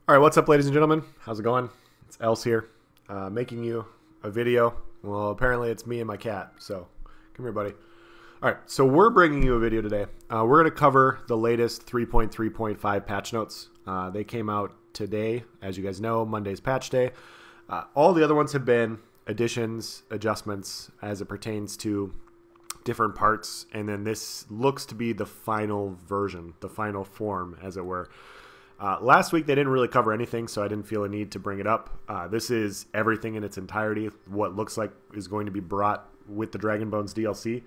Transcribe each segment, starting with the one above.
All right, what's up, ladies and gentlemen? How's it going? It's Else here, making you a video. Well, apparently it's me and my cat, so come here, buddy. All right, so we're bringing you a video today. We're going to cover the latest 3.3.5 patch notes. They came out today, as you guys know, Monday's patch day. All the other ones have been additions, adjustments as it pertains to different parts, and then this looks to be the final version, the final form, as it were. Last week they didn't really cover anything, so I didn't feel a need to bring it up. This is everything in its entirety, what looks like is going to be brought with the Dragon Bones DLC.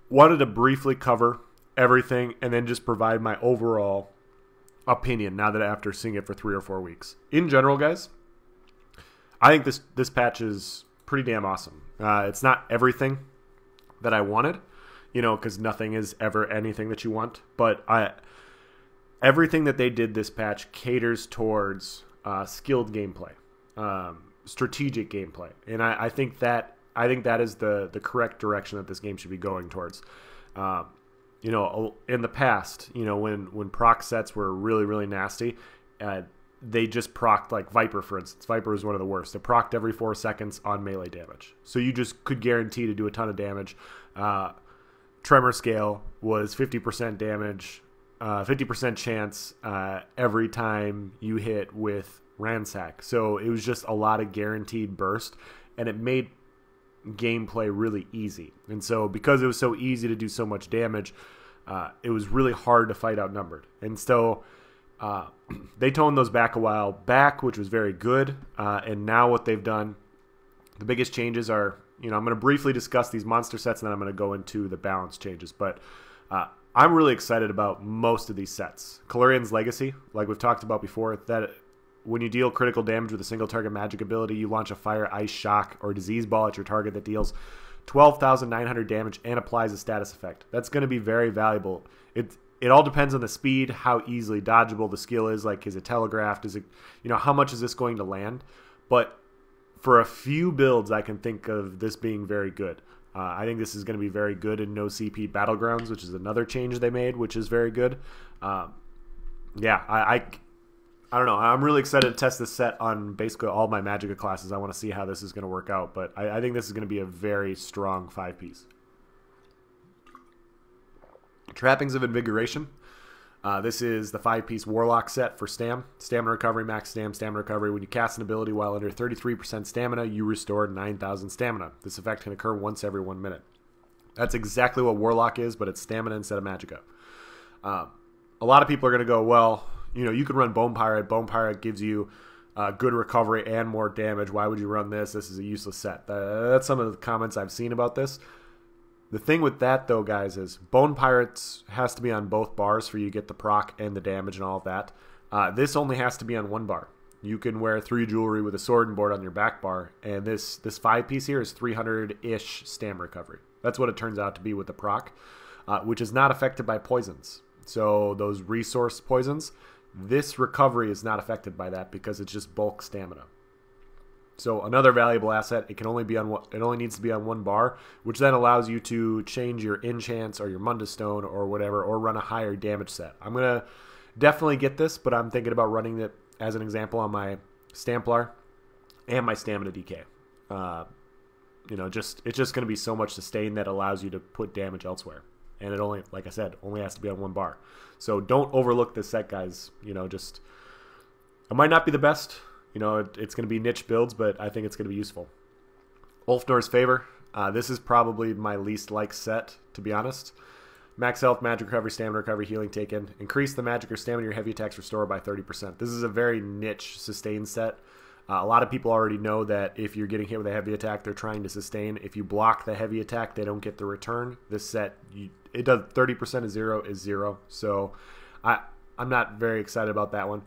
Wanted to briefly cover everything and then just provide my overall opinion now that after seeing it for 3 or 4 weeks. In general, guys, I think this patch is pretty damn awesome. It's not everything that I wanted, you know, because nothing is ever anything that you want, but everything that they did this patch caters towards skilled gameplay, strategic gameplay, and I think that is the correct direction that this game should be going towards. You know, in the past, you know, when proc sets were really nasty, they just procced, like Viper, for instance. Viper was one of the worst. It procced every 4 seconds on melee damage, so you just could guarantee to do a ton of damage. Tremor scale was 50% damage. 50% chance every time you hit with Ransack. So it was just a lot of guaranteed burst, and it made gameplay really easy. And so because it was so easy to do so much damage, it was really hard to fight outnumbered. And so they toned those back a while back, which was very good. And now what they've done, the biggest changes are, you know, I'm going to briefly discuss these monster sets, and then I'm going to go into the balance changes. But I'm really excited about most of these sets. Calurian's Legacy, like we've talked about before, that when you deal critical damage with a single target magic ability, you launch a fire, ice, shock, or disease ball at your target that deals 12,900 damage and applies a status effect. That's going to be very valuable. It all depends on the speed, how easily dodgeable the skill is. Like, is it telegraphed? Is it, you know, how much is this going to land? But for a few builds, I can think of this being very good. I think this is going to be very good in no CP Battlegrounds, which is another change they made, which is very good. Yeah, I don't know. I'm really excited to test this set on basically all my Magicka classes. I want to see how this is going to work out, but I think this is going to be a very strong 5-piece. Trappings of Invigoration. This is the 5-piece Warlock set for Stam. Stamina Recovery, Max Stam, Stamina Recovery. When you cast an ability while under 33% stamina, you restore 9,000 stamina. This effect can occur once every 1 minute. That's exactly what Warlock is, but it's stamina instead of Magicka. A lot of people are going to go, well, you know, you could run Bone Pirate. Bone Pirate gives you good recovery and more damage. Why would you run this? This is a useless set. That's some of the comments I've seen about this. The thing with that, though, guys, is Bone Pirates has to be on both bars for you to get the proc and the damage and all of that. This only has to be on 1 bar. You can wear 3 jewelry with a sword and board on your back bar, and this 5-piece here is 300-ish stam recovery. That's what it turns out to be with the proc, which is not affected by poisons. So those resource poisons, this recovery is not affected by that because it's just bulk stamina. So another valuable asset. It can only be on it only needs to be on 1 bar, which then allows you to change your enchants or your Mundus Stone or whatever, or run a higher damage set. I'm gonna definitely get this, but I'm thinking about running it as an example on my Stamplar and my Stamina DK. You know, it's just gonna be so much sustain that allows you to put damage elsewhere, and it only, like I said, only has to be on 1 bar. So don't overlook this set, guys. You know, just it might not be the best. You know, it's going to be niche builds, but I think it's going to be useful. Ulfnor's Favor. This is probably my least liked set, to be honest. Max health, magic recovery, stamina recovery, healing taken. Increase the magic or stamina your heavy attacks restore by 30%. This is a very niche sustain set. A lot of people already know that if you're getting hit with a heavy attack, they're trying to sustain. If you block the heavy attack, they don't get the return. This set, it does 30% of 0 is 0. So I'm not very excited about that one.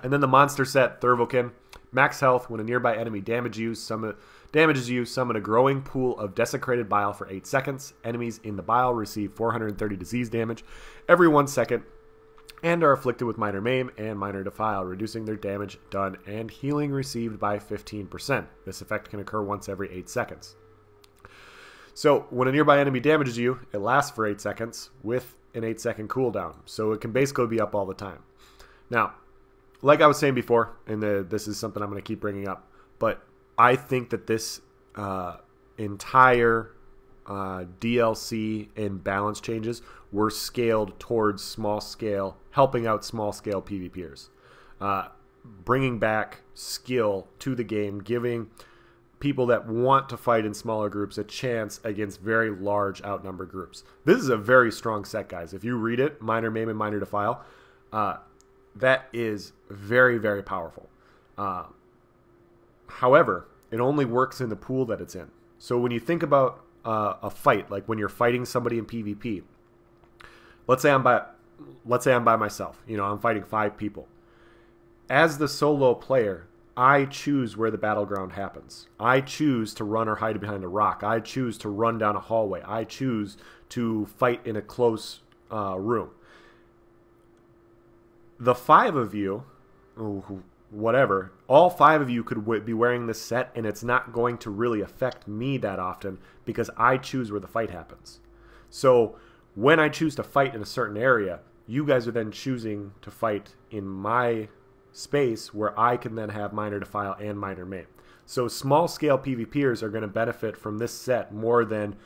And then the monster set, Thurvokin. Max health. When a nearby enemy damages you, summon a growing pool of desecrated bile for 8 seconds. Enemies in the bile receive 430 disease damage every 1 second and are afflicted with minor maim and minor defile, reducing their damage done and healing received by 15%. This effect can occur once every 8 seconds. So when a nearby enemy damages you, it lasts for 8 seconds with an 8-second cooldown. So it can basically be up all the time. Now, like I was saying before, and this is something I'm going to keep bringing up, but I think that this entire DLC and balance changes were scaled towards small scale, helping out small scale PvPers, bringing back skill to the game, giving people that want to fight in smaller groups a chance against very large outnumbered groups. This is a very strong set, guys. If you read it, Minor Maim and Minor Defile, that is very, very powerful. However, it only works in the pool that it's in. So when you think about a fight, like when you're fighting somebody in PvP, let's say I'm by myself. You know, I'm fighting 5 people. As the solo player, I choose where the battleground happens. I choose to run or hide behind a rock. I choose to run down a hallway. I choose to fight in a close room. The 5 of you, whatever, all 5 of you could be wearing this set, and it's not going to really affect me that often because I choose where the fight happens. So when I choose to fight in a certain area, you guys are then choosing to fight in my space where I can then have Minor Defile and Minor Maim. So small scale PvPers are going to benefit from this set more than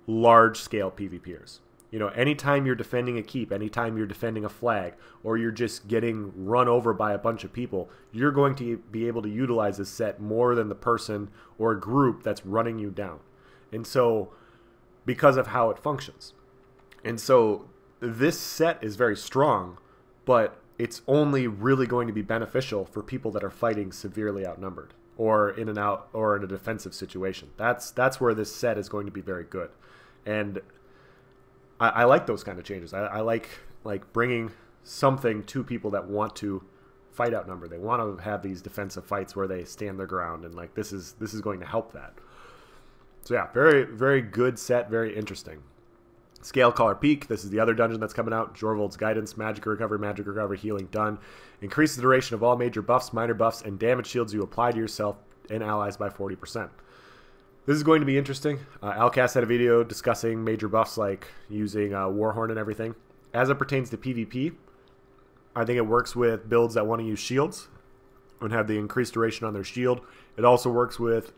large scale PvPers. You know, anytime you're defending a keep, anytime you're defending a flag, or you're just getting run over by a bunch of people, you're going to be able to utilize this set more than the person or group that's running you down. And so, because of how it functions. And so, this set is very strong, but it's only really going to be beneficial for people that are fighting severely outnumbered or in a defensive situation. That's where this set is going to be very good. And I like those kind of changes. I like bringing something to people that want to fight outnumbered. They want to have these defensive fights where they stand their ground, and like this is going to help that. So yeah, very, very good set, very interesting. Scale Caller Peak, this is the other dungeon that's coming out. Jorvold's Guidance, Magic Recovery, Healing done. Increases the duration of all major buffs, minor buffs, and damage shields you apply to yourself and allies by 40%. This is going to be interesting. Alcast had a video discussing major buffs like using Warhorn and everything. As it pertains to PvP, I think it works with builds that want to use shields and have the increased duration on their shield. It also works with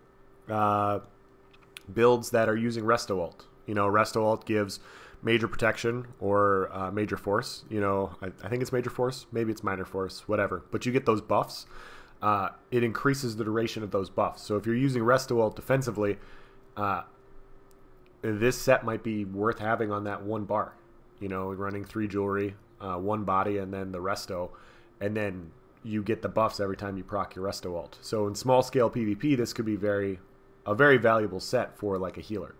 builds that are using Resto Ult. You know, Resto Ult gives major protection or major force. You know, I think it's major force. Maybe it's minor force, whatever. But you get those buffs. It increases the duration of those buffs. So if you're using Resto Ult defensively, this set might be worth having on that one bar. You know, running 3 jewelry, 1 body, and then the Resto. And then you get the buffs every time you proc your Resto Ult. So in small scale PvP, this could be a very valuable set for like a healer.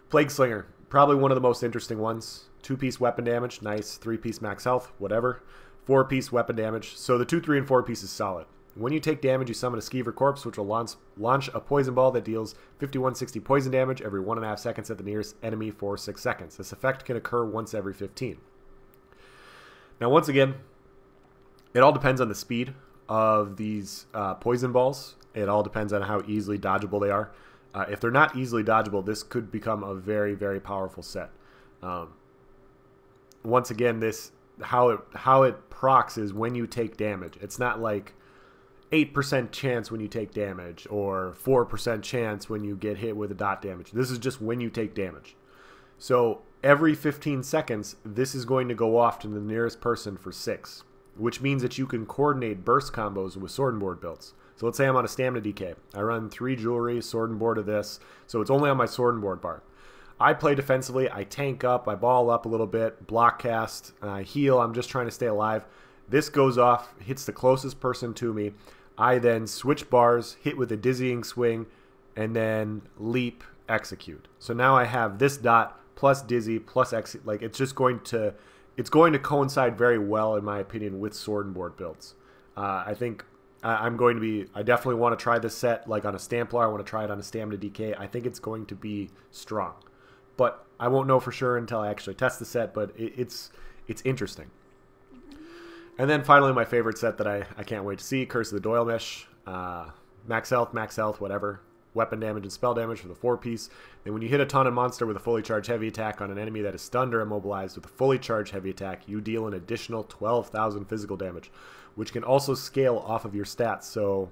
Plague Slinger, probably one of the most interesting ones. 2-piece weapon damage, nice. 3-piece max health, whatever. 4-piece weapon damage. So the 2, 3, and 4-piece is solid. When you take damage, you summon a Skeever Corpse, which will launch a poison ball that deals 5160 poison damage every 1.5 seconds at the nearest enemy for 6 seconds. This effect can occur once every 15. Now, once again, it all depends on the speed of these poison balls. It all depends on how easily dodgeable they are. If they're not easily dodgeable, this could become a very, very powerful set. Once again, how it procs is when you take damage. It's not like 8% chance when you take damage or 4% chance when you get hit with a dot damage. This is just when you take damage. So every 15 seconds, this is going to go off to the nearest person for 6, which means that you can coordinate burst combos with Sword and Board builds. So let's say I'm on a Stamina DK. I run 3 jewelry, Sword and Board of this, so it's only on my Sword and Board bar. I play defensively, I tank up, I ball up a little bit, block cast, I heal, I'm just trying to stay alive. This goes off, hits the closest person to me. I then switch bars, hit with a dizzying swing, and then leap, execute. So now I have this dot plus dizzy plus execute. Like it's going to coincide very well, in my opinion, with Sword and Board builds. I think I definitely want to try this set like on a Stamplar. I want to try it on a Stamina DK. I think it's going to be strong, but I won't know for sure until I actually test the set. But it's interesting. And then finally, my favorite set that I can't wait to see, Curse of the Doilmish. Max health, whatever. weapon damage and spell damage for the 4-piece. Then when you hit a Taunted monster with a fully charged heavy attack on an enemy that is stunned or immobilized with a fully charged heavy attack, you deal an additional 12,000 physical damage, which can also scale off of your stats. So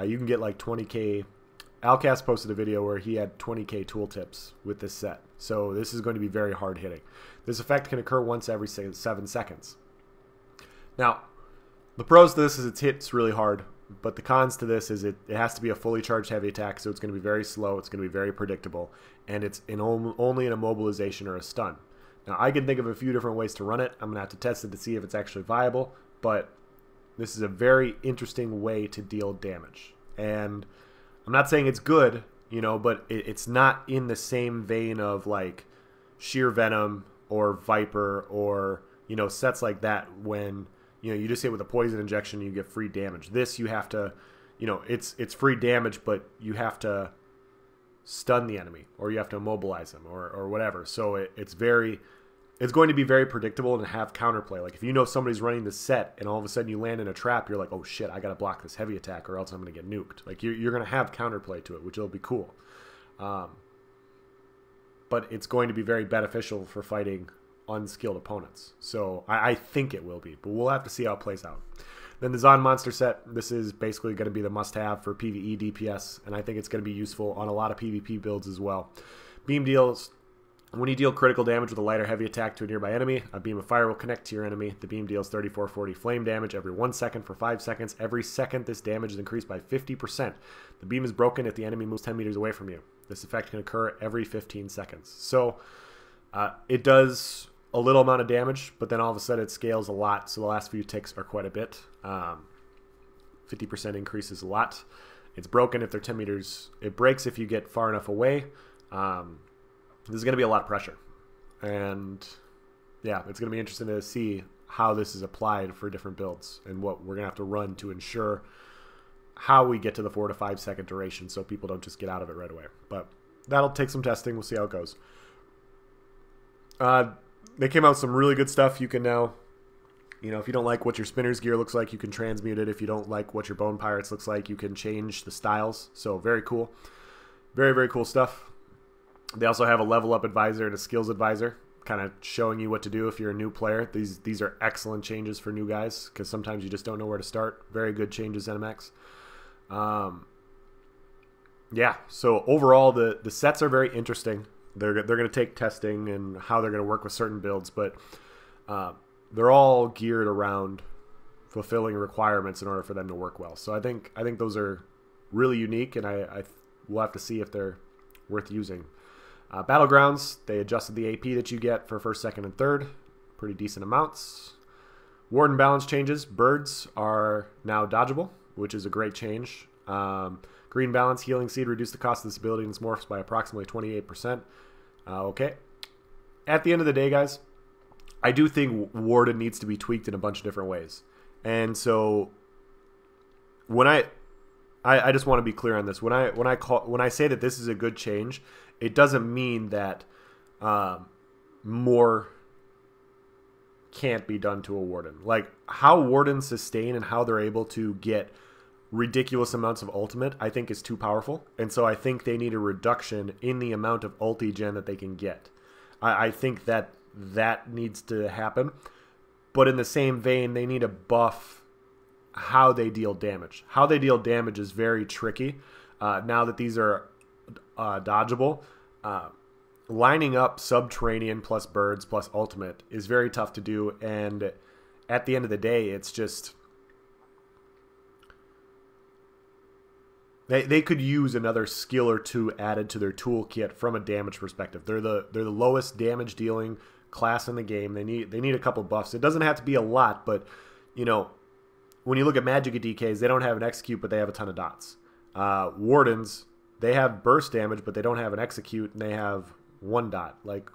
you can get like 20k. Alcast posted a video where he had 20k tooltips with this set. So this is going to be very hard hitting. This effect can occur once every 7 seconds. Now, the pros to this is it hits really hard, but the cons to this is it has to be a fully charged heavy attack, so it's going to be very slow, it's going to be very predictable, and it's only an immobilization or a stun. Now, I can think of a few different ways to run it. I'm going to have to test it to see if it's actually viable, but this is a very interesting way to deal damage. And I'm not saying it's good, you know, but it's not in the same vein of like Sheer Venom or Viper or, you know, sets like that when, you know, you just hit with a poison injection and you get free damage. This you have to, you know, it's free damage, but you have to stun the enemy or you have to immobilize them or whatever. So it's going to be very predictable and have counterplay. Like if you know somebody's running the set and all of a sudden you land in a trap, you're like, oh shit, I got to block this heavy attack or else I'm going to get nuked. Like you're going to have counterplay to it, which will be cool. But it's going to be very beneficial for fighting unskilled opponents. So I think it will be, but we'll have to see how it plays out. Then the Zon monster set, this is basically going to be the must-have for PvE DPS, and I think it's going to be useful on a lot of PvP builds as well. Beam deals, when you deal critical damage with a light or heavy attack to a nearby enemy, a beam of fire will connect to your enemy. The beam deals 3440 flame damage every 1 second for 5 seconds. Every second, this damage is increased by 50%. The beam is broken if the enemy moves 10 meters away from you. This effect can occur every 15 seconds. So it does a little amount of damage, but then all of a sudden it scales a lot. So the last few ticks are quite a bit. 50% increase is a lot. It's broken if they're 10 meters. It breaks if you get far enough away. This is going to be a lot of pressure. And yeah, it's going to be interesting to see how this is applied for different builds and what we're going to have to run to ensure how we get to the 4 to 5 second duration so people don't just get out of it right away. But that'll take some testing. We'll see how it goes. They came out with some really good stuff. You can now, you know, if you don't like what your spinner's gear looks like, you can transmute it. If you don't like what your Bone Pirates looks like, you can change the styles. So very cool. Very, very cool stuff. They also have a level up advisor and a skills advisor, kind of showing you what to do if you're a new player. These are excellent changes for new guys because sometimes you just don't know where to start. Very good changes, NMX. Yeah, so overall the sets are very interesting. They're going to take testing and how they're going to work with certain builds, but they're all geared around fulfilling requirements in order for them to work well. So I think those are really unique, and I will have to see if they're worth using. Battlegrounds, they adjusted the AP that you get for first, second, and third. Pretty decent amounts. Warden balance changes. Birds are now dodgeable, which is a great change. Green balance, healing seed, reduce the cost of this ability and its morphs by approximately 28%. Okay. At the end of the day, guys, I do think Warden needs to be tweaked in a bunch of different ways. And so when I just want to be clear on this. When I say that this is a good change, it doesn't mean that more can't be done to a Warden. Like how Wardens sustain and how they're able to get ridiculous amounts of ultimate, I think is too powerful. And so I think they need a reduction in the amount of ulti gen that they can get. I think that needs to happen. But in the same vein, they need to buff how they deal damage. How they deal damage is very tricky. Now that these are dodgeable, lining up Subterranean plus Birds plus Ultimate is very tough to do. And at the end of the day, it's just they could use another skill or two added to their toolkit from a damage perspective. They're the lowest damage dealing class in the game. They need a couple buffs. It doesn't have to be a lot, but you know, when you look at Magicka DKs, they don't have an execute, but they have a ton of dots. Wardens, they have burst damage, but they don't have an execute, and they have 1 dot. Like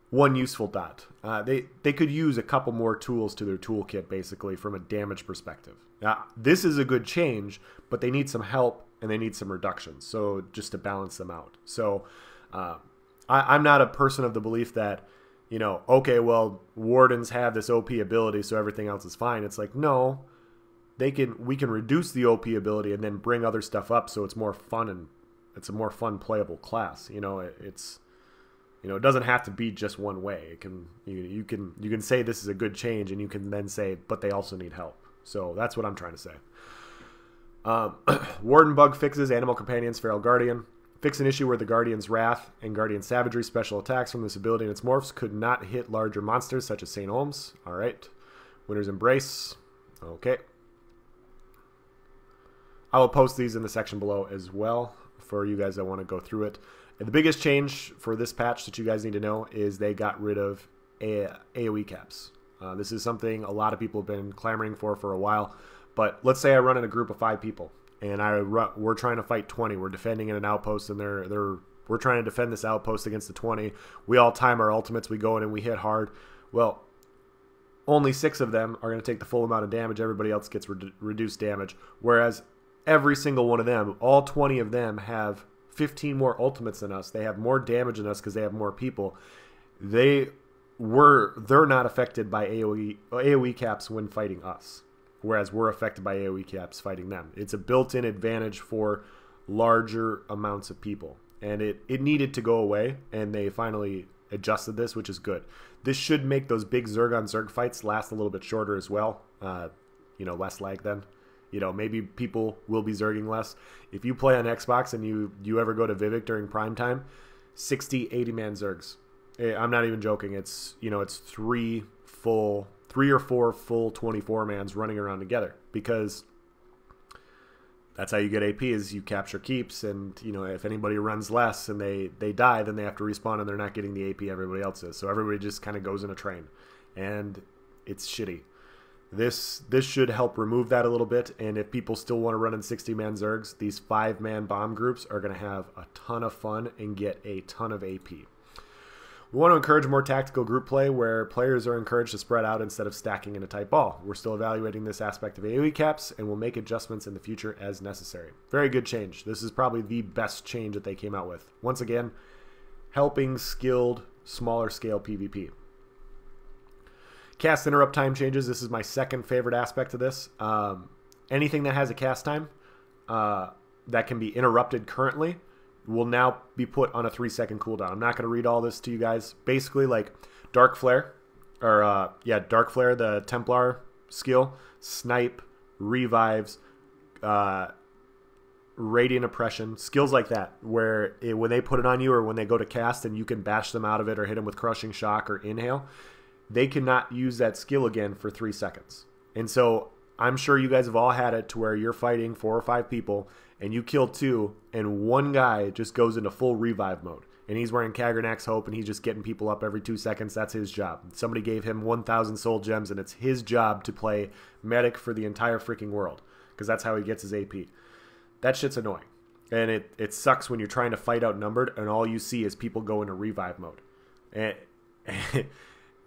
one useful dot. They could use a couple more tools to their toolkit, basically, from a damage perspective. Now, this is a good change, but they need some help and they need some reductions. So just to balance them out. So I'm not a person of the belief that, you know, okay, well, Wardens have this OP ability, so everything else is fine. It's like, no, we can reduce the OP ability and then bring other stuff up so it's more fun and it's a more fun playable class. You know, it's it doesn't have to be just one way. It can you can say this is a good change, and you can then say, but they also need help. So that's what I'm trying to say. Warden bug fixes Animal Companions, Feral Guardian. Fix an issue where the Guardian's Wrath and Guardian Savagery special attacks from this ability and its morphs could not hit larger monsters such as St. Olms. All right. Winter's Embrace. Okay. I will post these in the section below as well for you guys that want to go through it. And the biggest change for this patch that you guys need to know is they got rid of AoE caps. This is something a lot of people have been clamoring for a while. But let's say I run in a group of 5 people, and we're trying to fight 20. We're defending in an outpost, and we're trying to defend this outpost against the 20. We all time our ultimates. We go in and we hit hard. Well, only 6 of them are going to take the full amount of damage. Everybody else gets reduced damage. Whereas every single one of them, all 20 of them, have 15 more ultimates than us. They have more damage than us because they have more people. They're not affected by AoE caps when fighting us, whereas we're affected by AoE caps fighting them. It's a built-in advantage for larger amounts of people, and it needed to go away, and they finally adjusted this, which is good. This should make those big Zerg on Zerg fights last a little bit shorter as well. Less lag then. Maybe people will be Zerging less. If you play on Xbox and you ever go to Vivek during prime time, 60, 80-man Zergs. I'm not even joking. It's 3 or 4 full 24-mans running around together, because that's how you get AP, is you capture keeps, and if anybody runs less and they die, then they have to respawn and they're not getting the AP everybody else is. So everybody just kind of goes in a train, and it's shitty. This should help remove that a little bit, and if people still want to run in 60-man Zergs, these 5-man bomb groups are going to have a ton of fun and get a ton of AP. We want to encourage more tactical group play where players are encouraged to spread out instead of stacking in a tight ball. We're still evaluating this aspect of AoE caps, and we'll make adjustments in the future as necessary. Very good change. This is probably the best change that they came out with. Once again, helping skilled, smaller scale PvP. Cast interrupt time changes. This is my second favorite aspect of this. Anything that has a cast time that can be interrupted currently will now be put on a 3-second cooldown. I'm not going to read all this to you guys. Basically, like Dark Flare, Dark Flare, the Templar skill, Snipe, Revives, Radiant Oppression, skills like that, where when they put it on you or when they go to cast and you can bash them out of it or hit them with Crushing Shock or Inhale, they cannot use that skill again for 3 seconds. And so I'm sure you guys have all had it to where you're fighting 4 or 5 people and you kill 2 and one guy just goes into full revive mode. And he's wearing Kagranax Hope and he's just getting people up every 2 seconds. That's his job. Somebody gave him 1,000 soul gems and it's his job to play medic for the entire freaking world, because that's how he gets his AP. That shit's annoying. And it sucks when you're trying to fight outnumbered and all you see is people go into revive mode.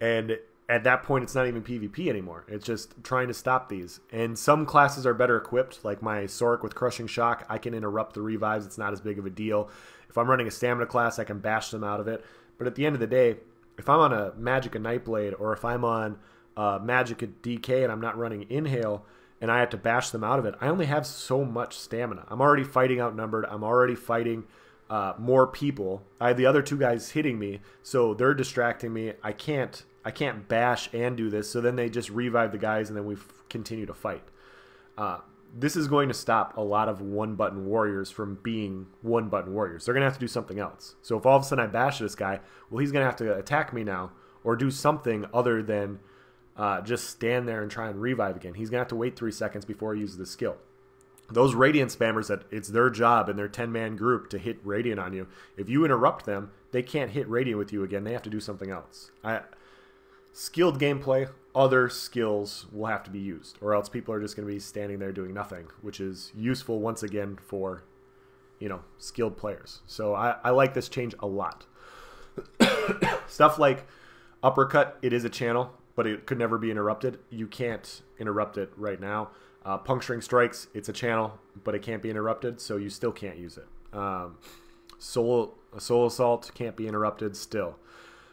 And at that point, it's not even PvP anymore. It's just trying to stop these. And some classes are better equipped, like my Sork with Crushing Shock. I can interrupt the revives. It's not as big of a deal. If I'm running a stamina class, I can bash them out of it. But at the end of the day, if I'm on a Magicka Nightblade or if I'm on Magicka DK and I'm not running Inhale and I have to bash them out of it, I only have so much stamina. I'm already fighting outnumbered. I'm already fighting more people. I have the other 2 guys hitting me, so they're distracting me. I can't bash and do this, so then they just revive the guys and then we continue to fight. This is going to stop a lot of one-button warriors from being one-button warriors. They're going to have to do something else. So if all of a sudden I bash this guy, well, he's going to have to attack me now or do something other than just stand there and try and revive again. He's going to have to wait 3 seconds before he uses the skill. Those Radiant spammers, that it's their job in their 10-man group to hit Radiant on you. If you interrupt them, they can't hit Radiant with you again. They have to do something else. Skilled gameplay, other skills will have to be used, or else people are just going to be standing there doing nothing, which is useful once again for, skilled players. So I like this change a lot. Stuff like Uppercut, it is a channel, but it could never be interrupted. You can't interrupt it right now. Puncturing Strikes, it's a channel, but it can't be interrupted, so you still can't use it. Soul Assault can't be interrupted still.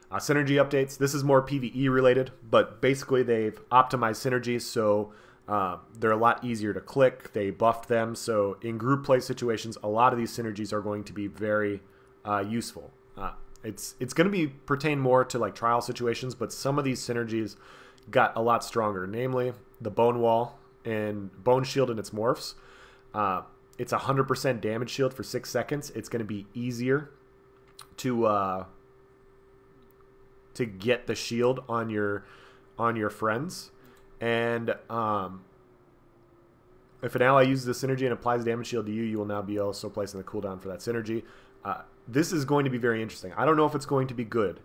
Synergy updates, this is more PvE related, but basically they've optimized synergies, so They're a lot easier to click. They buffed them. So in group play situations, a lot of these synergies are going to be very useful. It's going to be pertain more to like trial situations, but some of these synergies got a lot stronger, namely the Bone Wall and Bone Shield and its morphs. It's 100% damage shield for 6 seconds. It's going to be easier to get the shield on your friends. And if an ally uses the synergy and applies damage shield to you, you will now be also placing the cooldown for that synergy. This is going to be very interesting. I don't know if it's going to be good,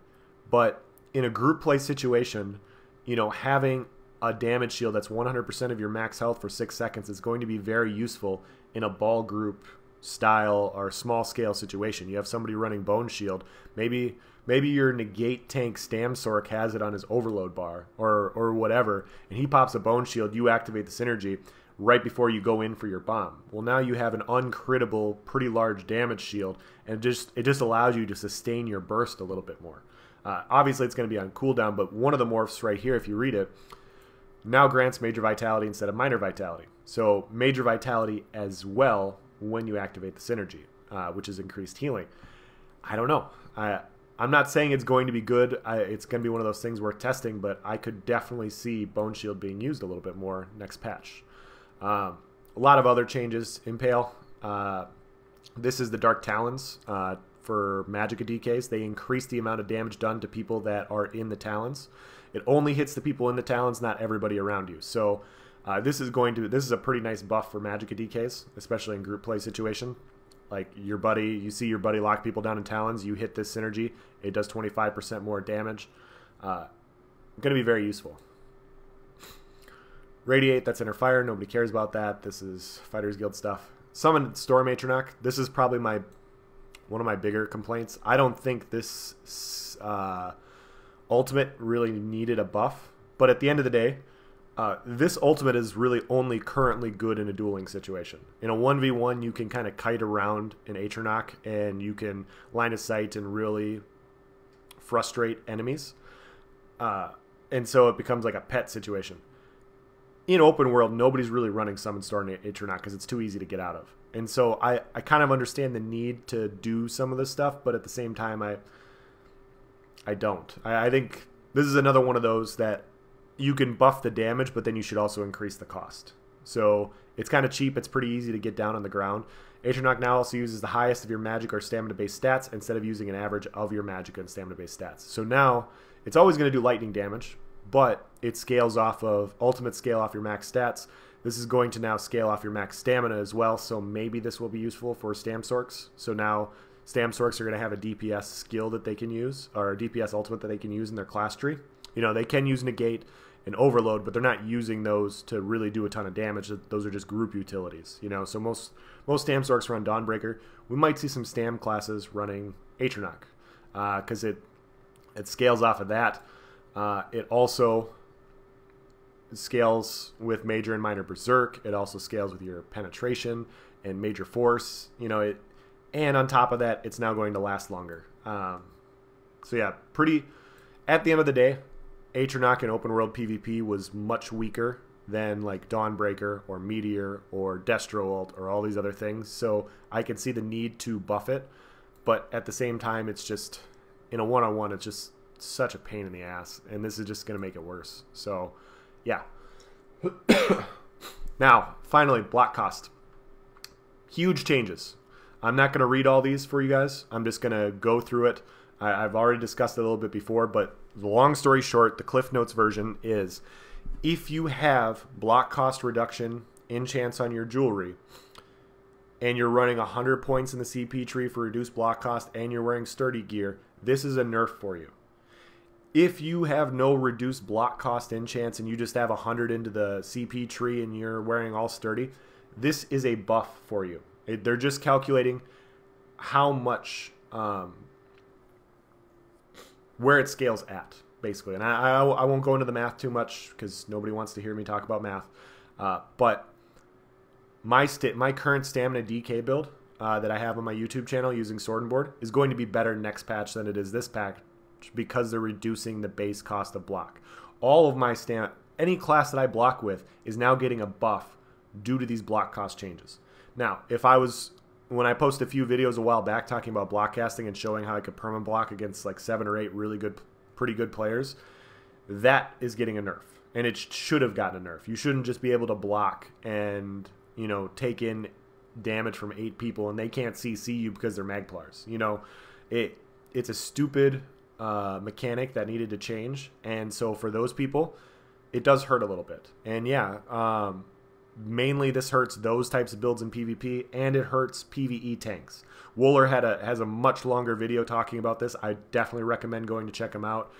but in a group play situation, you know, having a damage shield that's 100% of your max health for 6 seconds is going to be very useful in a ball group style or small scale situation. You have somebody running Bone Shield. Maybe your negate tank Stamsork has it on his overload bar or whatever, and he pops a Bone Shield. You activate the synergy right before you go in for your bomb. Well, now you have an uncrittable, pretty large damage shield, and it just allows you to sustain your burst a little bit more. Obviously, it's going to be on cooldown, but one of the morphs right here, if you read it, now grants Major Vitality instead of Minor Vitality. So Major Vitality as well when you activate the synergy, which is increased healing. I don't know. I'm not saying it's going to be good. It's going to be one of those things worth testing, but I could definitely see Bone Shield being used a little bit more next patch. A lot of other changes. Impale. This is the Dark Talons for Magicka DKs. They increase the amount of damage done to people that are in the Talons. It only hits the people in the Talons, not everybody around you. So this is a pretty nice buff for Magicka DKs, especially in group play situation. Like you see your buddy lock people down in Talons, you hit this synergy, it does 25% more damage. Going to be very useful. Radiate, that's Inner Fire. Nobody cares about that. This is Fighters Guild stuff. Summon Storm Atronach. This is probably one of my bigger complaints. I don't think this ultimate really needed a buff. But at the end of the day, this ultimate is really only currently good in a dueling situation. In a 1v1, you can kind of kite around an Atronach, and you can line of sight and really frustrate enemies. And so it becomes like a pet situation. In open world, nobody's really running Summon Storm Atronach because it's too easy to get out of. And so I kind of understand the need to do some of this stuff, but at the same time, I don't. I think this is another one of those that you can buff the damage, but then you should also increase the cost. So it's kind of cheap. It's pretty easy to get down on the ground. Atronach now also uses the highest of your magic or stamina-based stats instead of using an average of your magic and stamina-based stats. So now it's always going to do lightning damage, but it scales off of ultimate scale off your max stats. This is going to now scale off your max stamina as well, so maybe this will be useful for Stamsorks. So now Stamsorks are going to have a DPS skill that they can use, or a DPS ultimate that they can use in their class tree. You know, they can use Negate and Overload, but they're not using those to really do a ton of damage. Those are just group utilities, you know. So most Stamsorks run Dawnbreaker. We might see some Stam classes running Atronach, because it scales off of that. It also scales with Major and Minor Berserk. It also scales with your Penetration and Major Force. You know, and on top of that, it's now going to last longer. So yeah, at the end of the day, Atronach in open world PvP was much weaker than like Dawnbreaker or Meteor or Destro ult or all these other things. So I can see the need to buff it, but at the same time, it's just in a one-on-one, it's just such a pain in the ass, and this is just going to make it worse. So yeah. Now, finally, block cost. Huge changes. I'm not going to read all these for you guys. I'm just going to go through it. I've already discussed it a little bit before, but the long story short, the Cliff Notes version is if you have block cost reduction enchants on your jewelry and you're running 100 points in the CP tree for reduced block cost and you're wearing sturdy gear, this is a nerf for you. If you have no reduced block cost enchants and you just have 100 into the CP tree and you're wearing all sturdy, this is a buff for you. They're just calculating how much, where it scales at, basically. And I won't go into the math too much because nobody wants to hear me talk about math. But my current stamina DK build that I have on my YouTube channel using Sword and Board is going to be better next patch than it is this patch, because they're reducing the base cost of block. All of my any class that I block with is now getting a buff due to these block cost changes. Now, when I posted a few videos a while back talking about block casting and showing how I could perma block against like 7 or 8 pretty good players, that is getting a nerf, and it should have gotten a nerf. You shouldn't just be able to block and, you know, take in damage from 8 people and they can't CC you because they're Magplars. You know, it's a stupid mechanic that needed to change, and so for those people, it does hurt a little bit. And yeah, mainly this hurts those types of builds in PvP, and it hurts PvE tanks. Wooler has a much longer video talking about this. I definitely recommend going to check him out.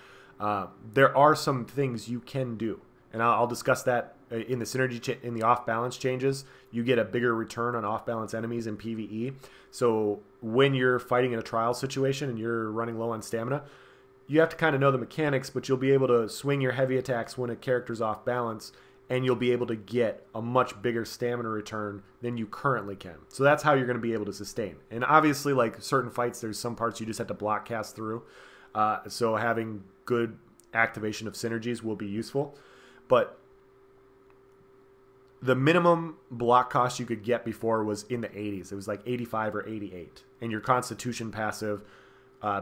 There are some things you can do, and I'll discuss that in the synergy in the off balance changes. You get a bigger return on off balance enemies in PvE. So when you're fighting in a trial situation and you're running low on stamina, you have to kind of know the mechanics, but you'll be able to swing your heavy attacks when a character's off balance, and you'll be able to get a much bigger stamina return than you currently can. So that's how you're going to be able to sustain. And obviously, like certain fights, there's some parts you just have to block cast through. So having good activation of synergies will be useful. But the minimum block cost you could get before was in the 80s. It was like 85 or 88. And your Constitution passive,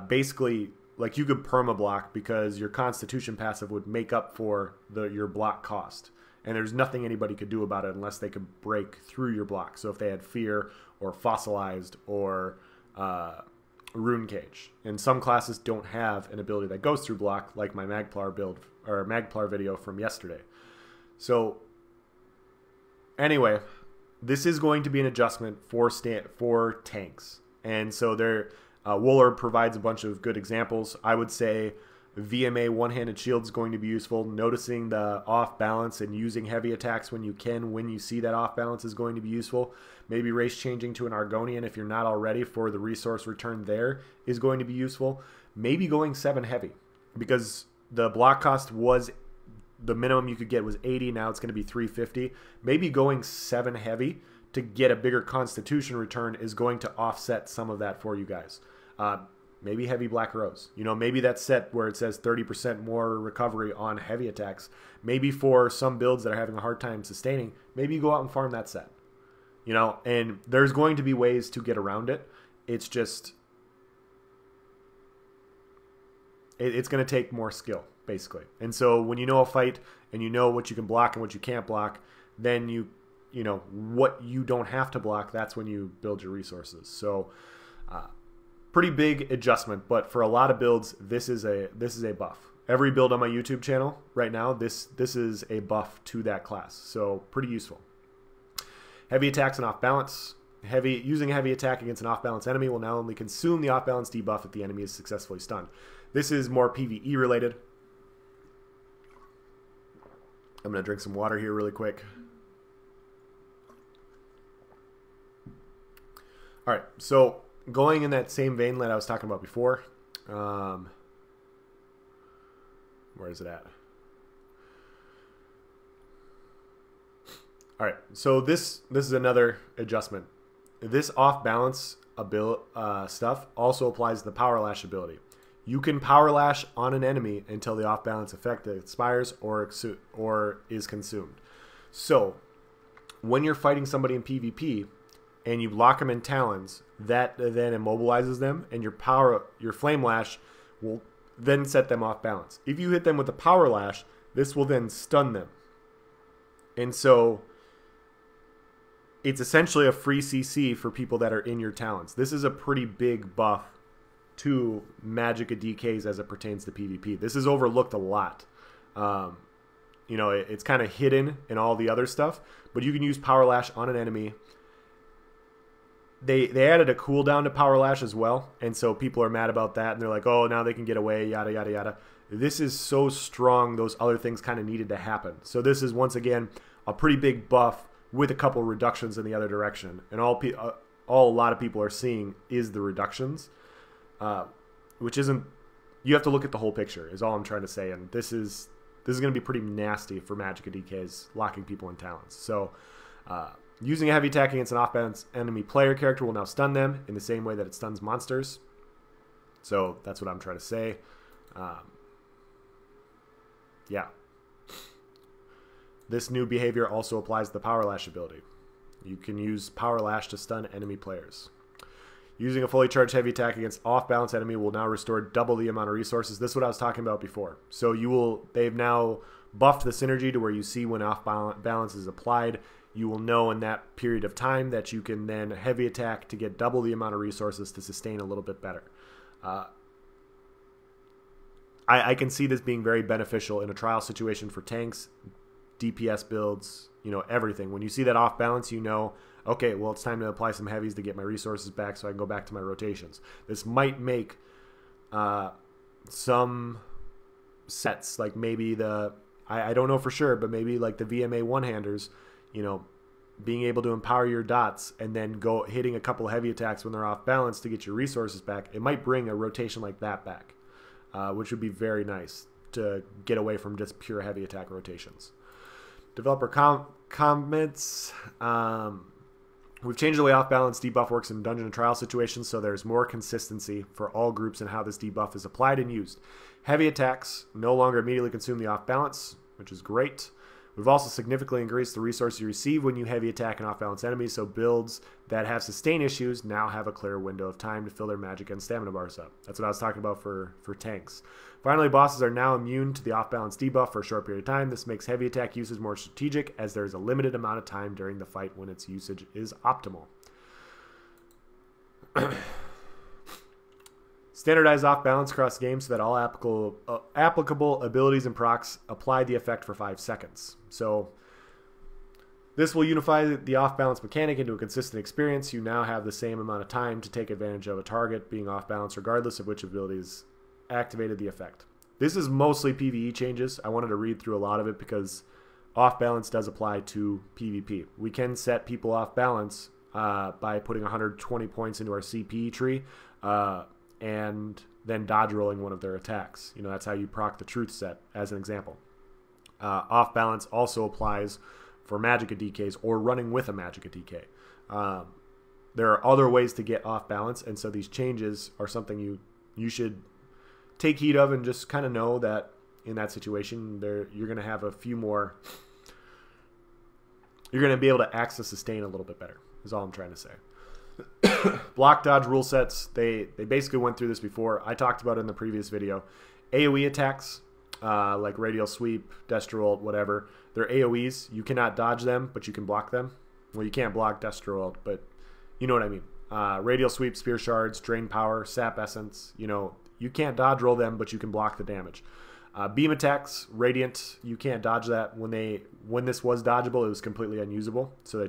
basically, like you could perma block because your Constitution passive would make up for your block cost. And there's nothing anybody could do about it unless they could break through your block. So if they had Fear or Fossilized or Rune Cage. And some classes don't have an ability that goes through block, like my Magplar build or Magplar video from yesterday. So anyway, this is going to be an adjustment for tanks. And so Wooler provides a bunch of good examples. I would say VMA one-handed shield is going to be useful. Noticing the off balance and using heavy attacks when you see that off balance is going to be useful. Maybe race changing to an Argonian if you're not already for the resource return there is going to be useful. Maybe going 7 heavy because the block cost was the minimum you could get was 80. Now it's going to be 350. Maybe going 7 heavy to get a bigger Constitution return is going to offset some of that for you guys. Maybe heavy Black Rose. You know, maybe that set where it says 30% more recovery on heavy attacks. Maybe for some builds that are having a hard time sustaining, maybe you go out and farm that set. You know, and there's going to be ways to get around it. It's just, it's going to take more skill, basically. And so when you know a fight and you know what you can block and what you can't block, then you know what you don't have to block, that's when you build your resources. So pretty big adjustment, but for a lot of builds, this is a buff. Every build on my YouTube channel right now, this is a buff to that class. So pretty useful. Heavy attacks and off balance. Using a heavy attack against an off balance enemy will now only consume the off balance debuff if the enemy is successfully stunned. This is more PvE related. I'm gonna drink some water here really quick. All right, so going in that same vein that I was talking about before, where is it at? All right, so this is another adjustment. This off balance stuff also applies to the Power Lash ability. You can Power Lash on an enemy until the off balance effect expires or is consumed. So when you're fighting somebody in PvP and you lock them in Talons, that then immobilizes them, and your Flame Lash will then set them off balance. If you hit them with a Power Lash, this will then stun them. And so it's essentially a free CC for people that are in your Talons. This is a pretty big buff to Magicka DKs as it pertains to PvP. This is overlooked a lot. You know, it's kind of hidden in all the other stuff, but you can use Power Lash on an enemy. They added a cooldown to Power Lash as well, and so people are mad about that, and they're like, oh, now they can get away, yada, yada, yada. This is so strong, those other things kind of needed to happen. So this is, once again, a pretty big buff with a couple reductions in the other direction. And all a lot of people are seeing is the reductions, which isn't... You have to look at the whole picture, is all I'm trying to say, and this is going to be pretty nasty for Magicka DKs, locking people in Talons. So... using a heavy attack against an off-balance enemy player character will now stun them in the same way that it stuns monsters. So that's what I'm trying to say. Yeah. This new behavior also applies to the Power Lash ability. You can use Power Lash to stun enemy players. Using a fully charged heavy attack against off-balance enemy will now restore double the amount of resources. This is what I was talking about before. So they've now buffed the synergy to where you see when off-balance is applied. You will know in that period of time that you can then heavy attack to get double the amount of resources to sustain a little bit better. I can see this being very beneficial in a trial situation for tanks, DPS builds, everything. When you see that off balance, okay, well, it's time to apply some heavies to get my resources back so I can go back to my rotations. This might make some sets, like maybe I don't know for sure, but maybe like the VMA one-handers, being able to empower your dots and then go hitting a couple heavy attacks when they're off balance to get your resources back. It might bring a rotation like that back, which would be very nice to get away from just pure heavy attack rotations. Developer comments. We've changed the way off-balance debuff works in dungeon and trial situations, so there's more consistency for all groups in how this debuff is applied and used. Heavy attacks no longer immediately consume the off-balance, which is great. We've also significantly increased the resources you receive when you heavy attack an off-balance enemy, so builds that have sustain issues now have a clear window of time to fill their magic and stamina bars up. That's what I was talking about for tanks. Finally, bosses are now immune to the off-balance debuff for a short period of time. This makes heavy attack usage more strategic, as there is a limited amount of time during the fight when its usage is optimal. Standardize off-balance across games so that all applicable abilities and procs apply the effect for 5 seconds. So this will unify the off-balance mechanic into a consistent experience. You now have the same amount of time to take advantage of a target being off-balance regardless of which abilities activated the effect. This is mostly PvE changes. I wanted to read through a lot of it because off-balance does apply to PvP. We can set people off-balance by putting 120 points into our CP tree and then dodge rolling one of their attacks. That's how you proc the truth set, as an example. Off-balance also applies for Magicka DKs or running with a Magicka DK. There are other ways to get off-balance, and so these changes are something you should take heed of and just kind of know that in that situation you're going to have a few more. You're going to be able to access sustain a little bit better, is all I'm trying to say. Block dodge rule sets, they basically went through this before. I talked about it in the previous video. AoE attacks, like radial sweep, Destro ult, whatever, they're AoEs. You cannot dodge them, but you can block them. Well, you can't block Destro ult, but you know what I mean. Radial sweep, spear shards, drain power, sap essence, you can't dodge roll them, but you can block the damage. Beam attacks, radiant, you can't dodge that. When this was dodgeable, it was completely unusable, so they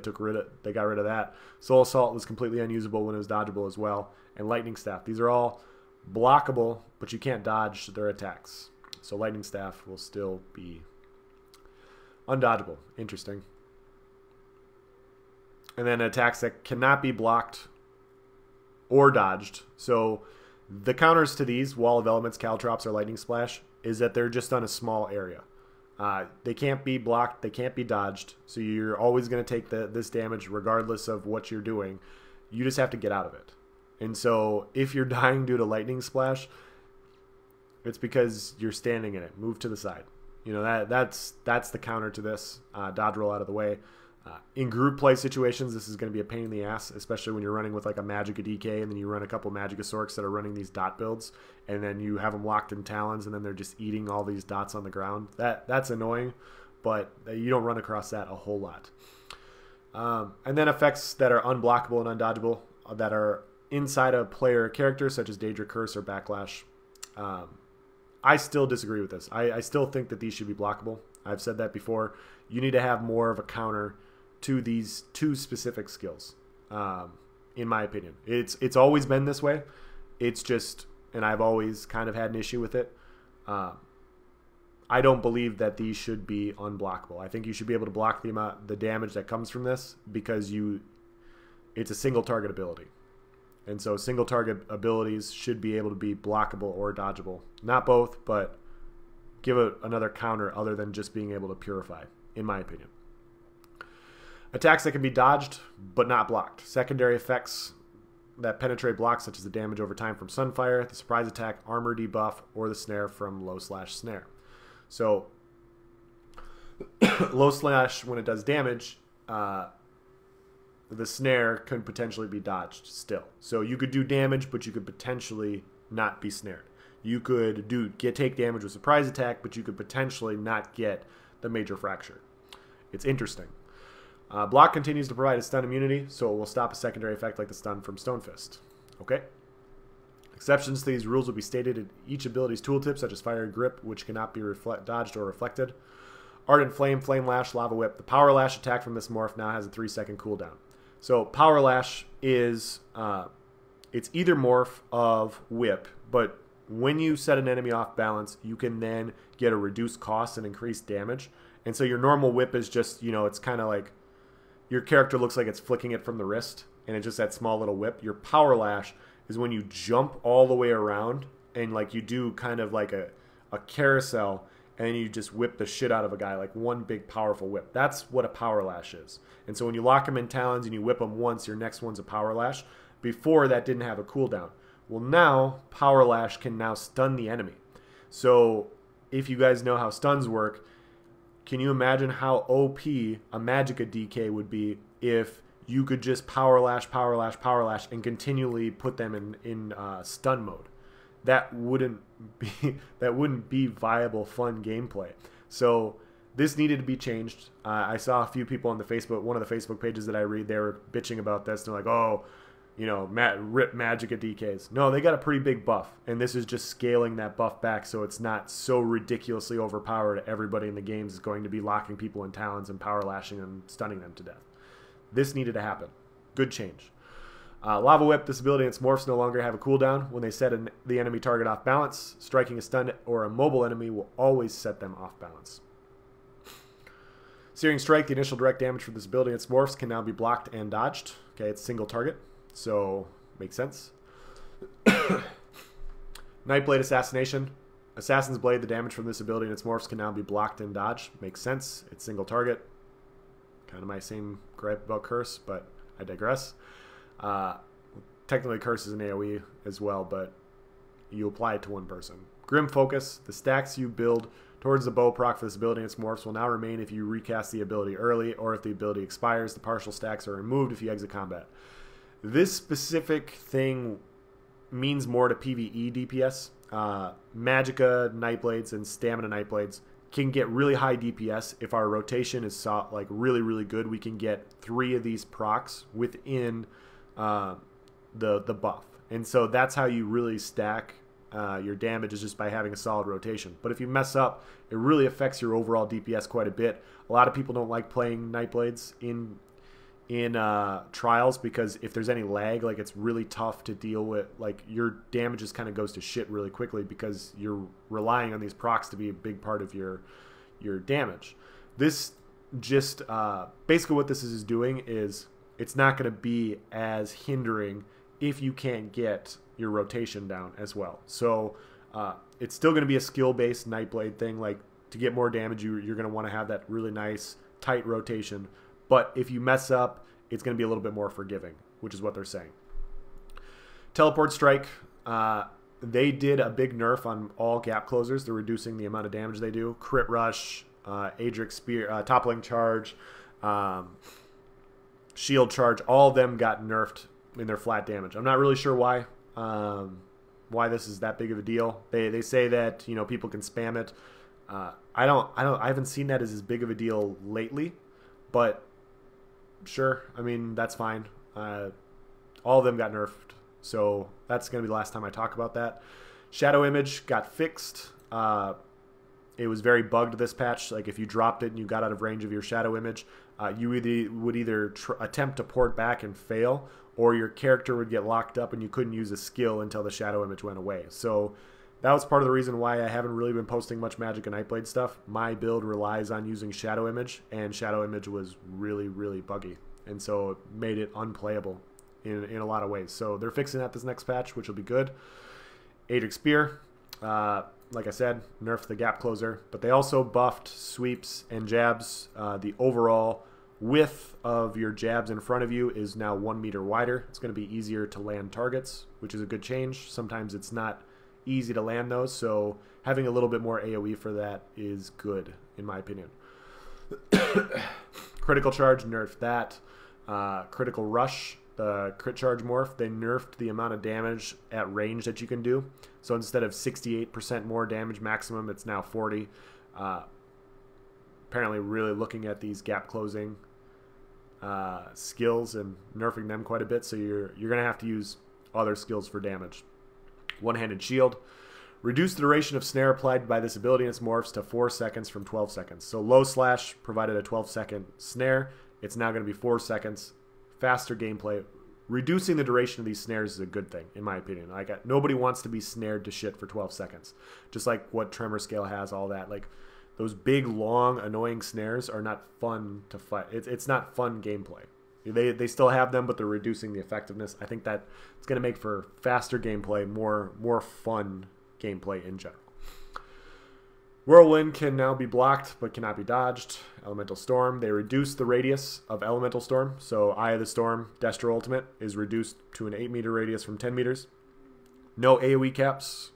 got rid of that. Soul assault was completely unusable when it was dodgeable as well. And lightning staff, these are all blockable, but you can't dodge their attacks. So lightning staff will still be undodgeable. Interesting. And then attacks that cannot be blocked or dodged. So the counters to these, Wall of Elements, Caltrops, or Lightning Splash, is that they're just on a small area. They can't be blocked, they can't be dodged, so you're always going to take this damage regardless of what you're doing. You just have to get out of it. And so if you're dying due to Lightning Splash, it's because you're standing in it. Move to the side. That's the counter to this. Dodge roll out of the way. In group play situations, this is going to be a pain in the ass, especially when you're running with like a Magicka DK and then you run a couple Magicka Sorks that are running these dot builds, and then you have them locked in Talons and then they're just eating all these dots on the ground. That's annoying, but you don't run across that a whole lot. And then effects that are unblockable and undodgeable that are inside a player character, such as Daedra Curse or Backlash. I still disagree with this. I still think that these should be blockable. I've said that before. You need to have more of a counter to these two specific skills, in my opinion. It's always been this way. It's just, and I've always kind of had an issue with it. I don't believe that these should be unblockable. I think you should be able to block the damage that comes from this because it's a single target ability. And so single target abilities should be able to be blockable or dodgeable. Not both, but give it another counter other than just being able to purify, in my opinion. Attacks that can be dodged but not blocked. Secondary effects that penetrate blocks, such as the damage over time from Sunfire, the surprise attack, armor debuff, or the snare from low/snare. So Low slash, when it does damage, the snare could potentially be dodged still. So you could do damage, but you could potentially not be snared. You could take damage with surprise attack, but you could potentially not get the major fracture. It's interesting. Block continues to provide a stun immunity, so it will stop a secondary effect like the stun from Stonefist. Okay. Exceptions to these rules will be stated in each ability's tooltip, such as Fire Grip, which cannot be dodged or reflected. Ardent Flame, Flame Lash, Lava Whip. The Power Lash attack from this morph now has a 3-second cooldown. So Power Lash is, it's either morph of Whip, but when you set an enemy off balance, you can then get a reduced cost and increased damage. And so your normal Whip is just, you know, it's kind of like, your character looks like it's flicking it from the wrist, and it's just that small little whip. Your Power Lash is when you jump all the way around, and like you do kind of like a carousel, and then you just whip the shit out of a guy, like one big powerful whip. That's what a Power Lash is. And so when you lock them in talons and you whip them once, your next one's a Power Lash. Before, that didn't have a cooldown. Well, now Power Lash can now stun the enemy. So if you guys know how stuns work, can you imagine how OP a Magicka DK would be if you could just Power Lash, Power Lash, Power Lash, and continually put them in stun mode? That wouldn't be viable, fun gameplay. So this needed to be changed. I saw a few people on the Facebook, one of the Facebook pages that I read, they were bitching about this. They're like, oh, you know, rip Magicka DKs. No, they got a pretty big buff, and this is just scaling that buff back so it's not so ridiculously overpowered. Everybody in the games is going to be locking people in talons and power lashing and stunning them to death. This needed to happen. Good change. Lava Whip, this ability and its morphs no longer have a cooldown. When they set the enemy target off balance, striking a stunned or a mobile enemy will always set them off balance. Searing Strike, the initial direct damage for this ability and its morphs can now be blocked and dodged. Okay, it's single target. So, makes sense. Nightblade Assassination. Assassin's Blade, the damage from this ability and its morphs can now be blocked and dodged. Makes sense. It's single target. Kind of my same gripe about Curse, but I digress. Technically, Curse is an AoE as well, but you apply it to one person. Grim Focus. The stacks you build towards the bow proc for this ability and its morphs will now remain if you recast the ability early, or if the ability expires, the partial stacks are removed if you exit combat. This specific thing means more to PvE DPS. Magicka Nightblades and Stamina Nightblades can get really high DPS if our rotation is like really, really good. We can get 3 of these procs within the buff. And so that's how you really stack your damage, is just by having a solid rotation. But if you mess up, it really affects your overall DPS quite a bit. A lot of people don't like playing Nightblades in trials, because if there's any lag, like, it's really tough to deal with. Like, your damage just kind of goes to shit really quickly because you're relying on these procs to be a big part of your damage. This just basically what this is doing is it's not going to be as hindering if you can't get your rotation down as well. So it's still going to be a skill-based Nightblade thing. Like, to get more damage, you're going to want to have that really nice tight rotation. But if you mess up, it's going to be a little bit more forgiving, which is what they're saying. Teleport Strike. They did a big nerf on all gap closers. They're reducing the amount of damage they do. Crit Rush, Adric Spear, Toppling Charge, Shield Charge. All of them got nerfed in their flat damage. I'm not really sure why. Why this is that big of a deal. They say that, you know, people can spam it. I haven't seen that as big of a deal lately, but sure, I mean, that's fine. All of them got nerfed, so that's going to be the last time I talk about that. Shadow Image got fixed. It was very bugged this patch. Like, if you dropped it and you got out of range of your Shadow Image, you would either attempt to port back and fail, or your character would get locked up and you couldn't use a skill until the Shadow Image went away. So that was part of the reason why I haven't really been posting much Magicka Nightblade stuff. My build relies on using Shadow Image, and Shadow Image was really, really buggy. And so it made it unplayable in a lot of ways. So they're fixing that this next patch, which will be good. Adric Spear, like I said, nerfed the gap closer. But they also buffed sweeps and jabs. The overall width of your jabs in front of you is now 1 meter wider. It's going to be easier to land targets, which is a good change. Sometimes it's not easy to land those, so having a little bit more AoE for that is good, in my opinion. Critical Charge, nerfed that. Critical Rush, the crit charge morph, they nerfed the amount of damage at range that you can do. So instead of 68% more damage maximum, it's now 40. Apparently really looking at these gap closing skills and nerfing them quite a bit. So you're going to have to use other skills for damage. One-handed shield. Reduce the duration of snare applied by this ability and its morphs to 4 seconds from 12 seconds. So low slash provided a 12-second snare. It's now going to be 4 seconds. Faster gameplay. Reducing the duration of these snares is a good thing, in my opinion. Like, nobody wants to be snared to shit for 12 seconds. Just like what Tremor Scale has, all that. Like, those big, long, annoying snares are not fun to fight. It's not fun gameplay. They still have them, but they're reducing the effectiveness. I think that it's going to make for faster gameplay, more fun gameplay in general. Whirlwind can now be blocked but cannot be dodged. Elemental Storm, they reduce the radius of Elemental Storm. So Eye of the Storm, Destro Ultimate, is reduced to an 8-meter radius from 10 meters. No AoE caps.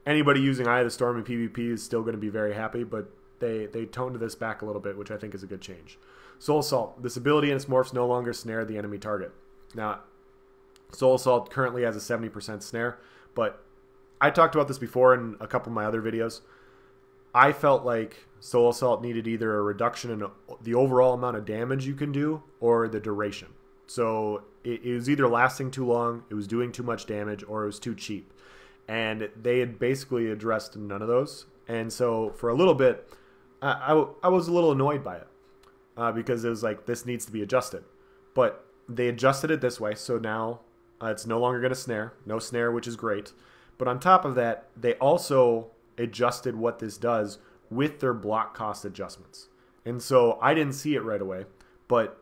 Anybody using Eye of the Storm in PvP is still going to be very happy, but they toned this back a little bit, which I think is a good change. Soul Assault, this ability and its morphs no longer snare the enemy target. Now, Soul Assault currently has a 70% snare, but I talked about this before in a couple of my other videos. I felt like Soul Assault needed either a reduction in the overall amount of damage you can do or the duration. So it was either lasting too long, it was doing too much damage, or it was too cheap. And they had basically addressed none of those. And so for a little bit, I was a little annoyed by it because it was like, this needs to be adjusted. But they adjusted it this way, so now it's no longer going to snare. No snare, which is great. But on top of that, they also adjusted what this does with their block cost adjustments. And so I didn't see it right away, but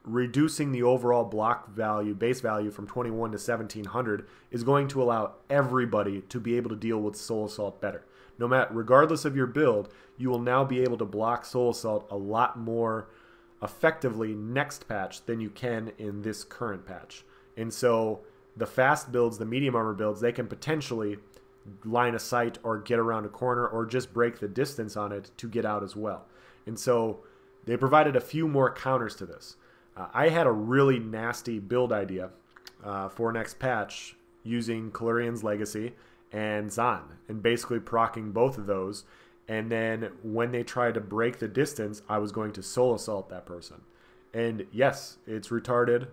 reducing the overall block value, base value from 21 to 1700 is going to allow everybody to be able to deal with Soul Assault better. No matter, regardless of your build, you will now be able to block Soul Assault a lot more effectively next patch than you can in this current patch. And so the fast builds, the medium armor builds, they can potentially line of sight or get around a corner or just break the distance on it to get out as well. And so they provided a few more counters to this. I had a really nasty build idea for next patch using Kalurian's Legacy and Zaan, and basically proccing both of those. And then when they tried to break the distance, I was going to Soul Assault that person. And yes, it's retarded.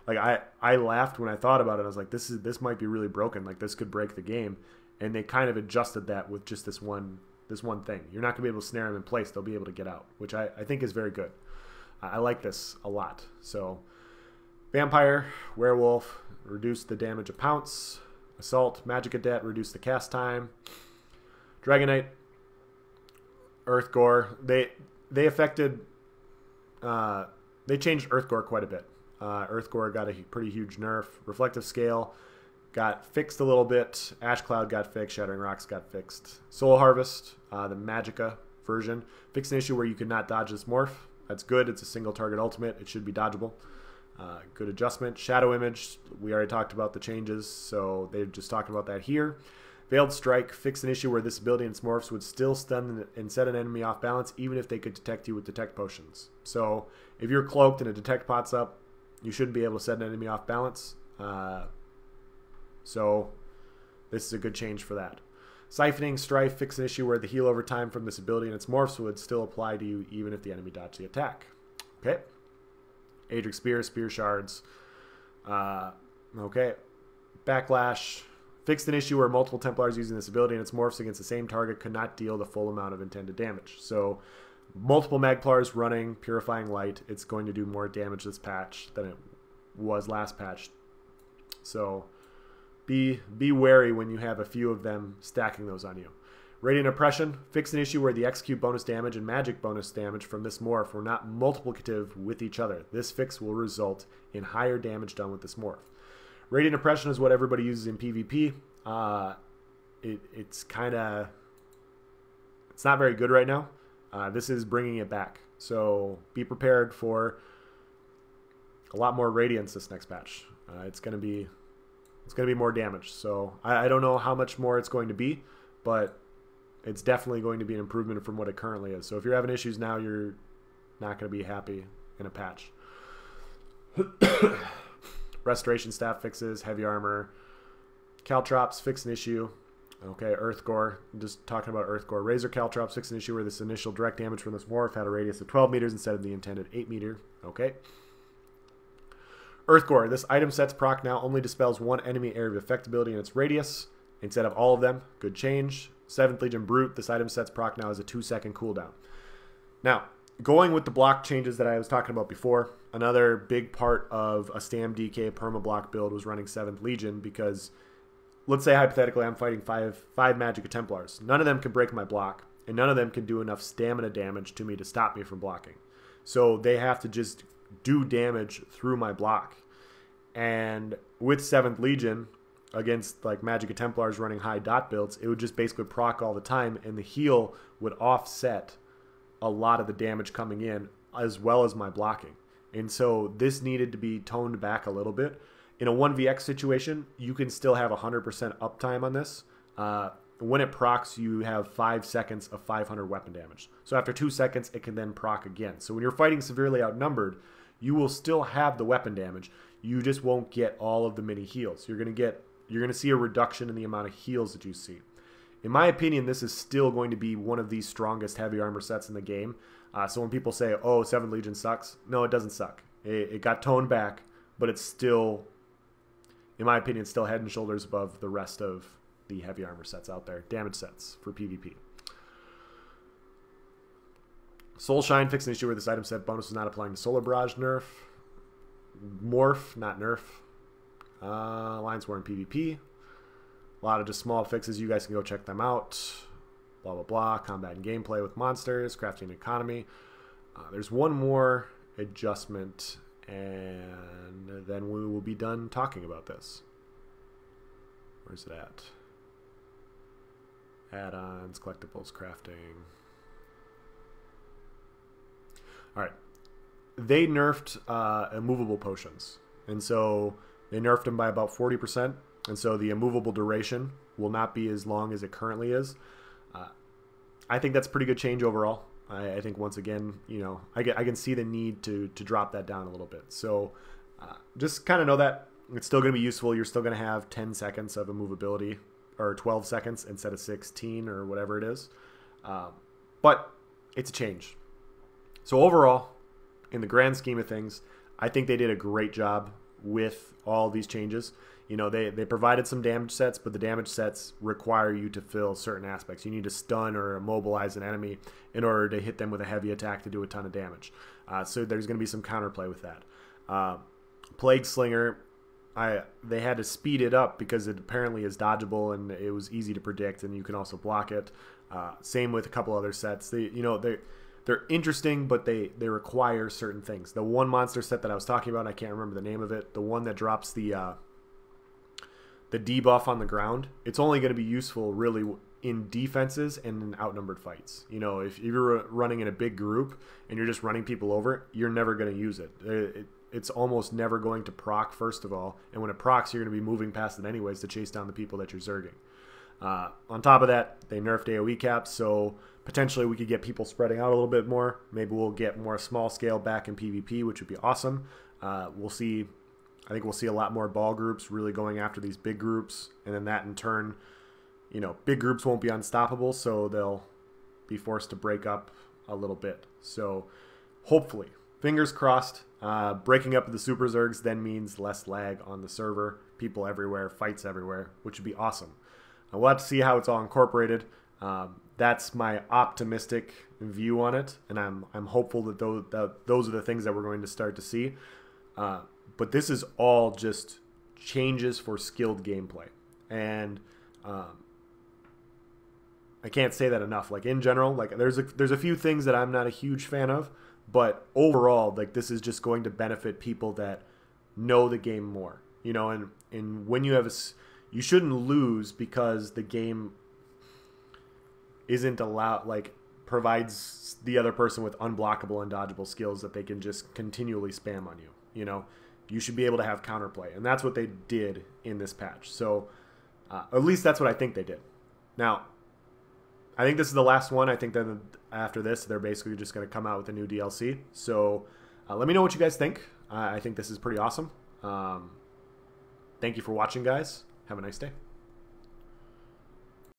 Like I laughed when I thought about it. I was like, this might be really broken. Like, this could break the game. And they kind of adjusted that with just this one thing. You're not gonna be able to snare them in place. They'll be able to get out, which I think is very good. I like this a lot. So Vampire, Werewolf, reduce the damage of Pounce. Assault, Magic Adept, reduce the cast time. Dragonite, Earthgore, they affected. They changed Earthgore quite a bit. Earthgore got a pretty huge nerf. Reflective Scale got fixed a little bit. Ash Cloud got fixed. Shattering Rocks got fixed. Soul Harvest, the Magicka version, fixed an issue where you could not dodge this morph. That's good. It's a single target ultimate. It should be dodgeable. Good adjustment. Shadow Image, we already talked about the changes, so they're just talking about that here. Veiled Strike, fixed an issue where this ability and its morphs would still stun and set an enemy off balance even if they could detect you with detect potions. So if you're cloaked and a detect pops up, you shouldn't be able to set an enemy off balance. So this is a good change for that. Siphoning Strife, fixed an issue where the heal over time from this ability and its morphs would still apply to you even if the enemy dodged the attack. Okay. Aedric Spear, Spear Shards. Okay. Backlash, fixed an issue where multiple Templars using this ability and its morphs against the same target could not deal the full amount of intended damage. So multiple Magplars running Purifying Light, it's going to do more damage this patch than it was last patch. So be wary when you have a few of them stacking those on you. Radiant Oppression, fixed an issue where the execute bonus damage and magic bonus damage from this morph were not multiplicative with each other. This fix will result in higher damage done with this morph. Radiant Oppression is what everybody uses in PvP. It's not very good right now. This is bringing it back. So be prepared for a lot more Radiance this next patch. It's going to be more damage. So I don't know how much more it's going to be, but it's definitely going to be an improvement from what it currently is. So if you're having issues now, you're not going to be happy in a patch. Restoration staff fixes, heavy armor. Caltrops fix an issue. Okay, Earthgore. Just talking about Earthgore. Razor Caltrops fix an issue where this initial direct damage from this morph had a radius of 12 meters instead of the intended 8 meter. Okay. Earthgore. This item set's proc now only dispels one enemy area of effectability in its radius instead of all of them. Good change. 7th Legion Brute. This item set's proc now has a 2-second cooldown. Now, going with the block changes that I was talking about before, another big part of a Stam DK perma-block build was running 7th Legion because, let's say hypothetically I'm fighting five Magicka Templars. None of them can break my block, and none of them can do enough stamina damage to me to stop me from blocking. So they have to just do damage through my block. And with 7th Legion, against like Magicka Templars running high dot builds, it would just basically proc all the time, and the heal would offset a lot of the damage coming in as well as my blocking. And so this needed to be toned back a little bit. In a 1vx situation, you can still have 100% uptime on this. When it procs, you have 5 seconds of 500 weapon damage. So after 2 seconds, it can then proc again. So when you're fighting severely outnumbered, you will still have the weapon damage. You just won't get all of the mini heals. You're going to see a reduction in the amount of heals that you see. In my opinion, this is still going to be one of the strongest heavy armor sets in the game. So when people say, oh, 7th Legion sucks, no, it doesn't suck. It got toned back, but it's still, in my opinion, still head and shoulders above the rest of the heavy armor sets out there. Damage sets for PvP. Soul Shine fixed an issue where this item set bonus is not applying to Solar Barrage nerf. Morph, not nerf. Alliance War in PvP. A lot of just small fixes. You guys can go check them out. Blah, blah, blah. Combat and gameplay with monsters. Crafting economy. There's one more adjustment, and then we will be done talking about this. Where's it at? Add-ons, collectibles, crafting. Alright. They nerfed immovable potions. And so they nerfed them by about 40%. And so the immovable duration will not be as long as it currently is. I think that's a pretty good change overall. I think once again, you know, I can see the need to drop that down a little bit. So just kind of know that it's still going to be useful. You're still going to have 10 seconds of immovability, or 12 seconds instead of 16 or whatever it is. But it's a change. So overall, in the grand scheme of things, I think they did a great job with all these changes. You know, they provided some damage sets, but the damage sets require you to fill certain aspects. You need to stun or immobilize an enemy in order to hit them with a heavy attack to do a ton of damage. So there's going to be some counterplay with that. Plague Slinger, they had to speed it up because it apparently is dodgeable and it was easy to predict, and you can also block it. Same with a couple other sets. They're interesting, but they require certain things. The one monster set that I was talking about, I can't remember the name of it, the one that drops the debuff on the ground, it's only going to be useful really in defenses and in outnumbered fights. You know, if you're running in a big group and you're just running people over, you're never going to use it. It's almost never going to proc, first of all, and when it procs, you're going to be moving past it anyways to chase down the people that you're zerging. On top of that, they nerfed AoE caps, so potentially we could get people spreading out a little bit more. Maybe we'll get more small scale back in PvP, which would be awesome. We'll see. I think we'll see a lot more ball groups really going after these big groups, and then that in turn, you know, big groups won't be unstoppable, so they'll be forced to break up a little bit. So hopefully, fingers crossed, breaking up the Super Zergs then means less lag on the server, people everywhere, fights everywhere, which would be awesome. We'll have to see how it's all incorporated. That's my optimistic view on it, and I'm hopeful that those are the things that we're going to start to see. But this is all just changes for skilled gameplay, and I can't say that enough. Like in general, like there's a few things that I'm not a huge fan of, but overall, like this is just going to benefit people that know the game more. You know, and when you have you shouldn't lose because the game isn't provides the other person with unblockable and dodgeable skills that they can just continually spam on you. You know, you should be able to have counterplay, and that's what they did in this patch. So at least that's what I think they did. Now, I think this is the last one. I think then after this, they're basically just going to come out with a new DLC. So let me know what you guys think. I think this is pretty awesome. Thank you for watching, guys. Have a nice day.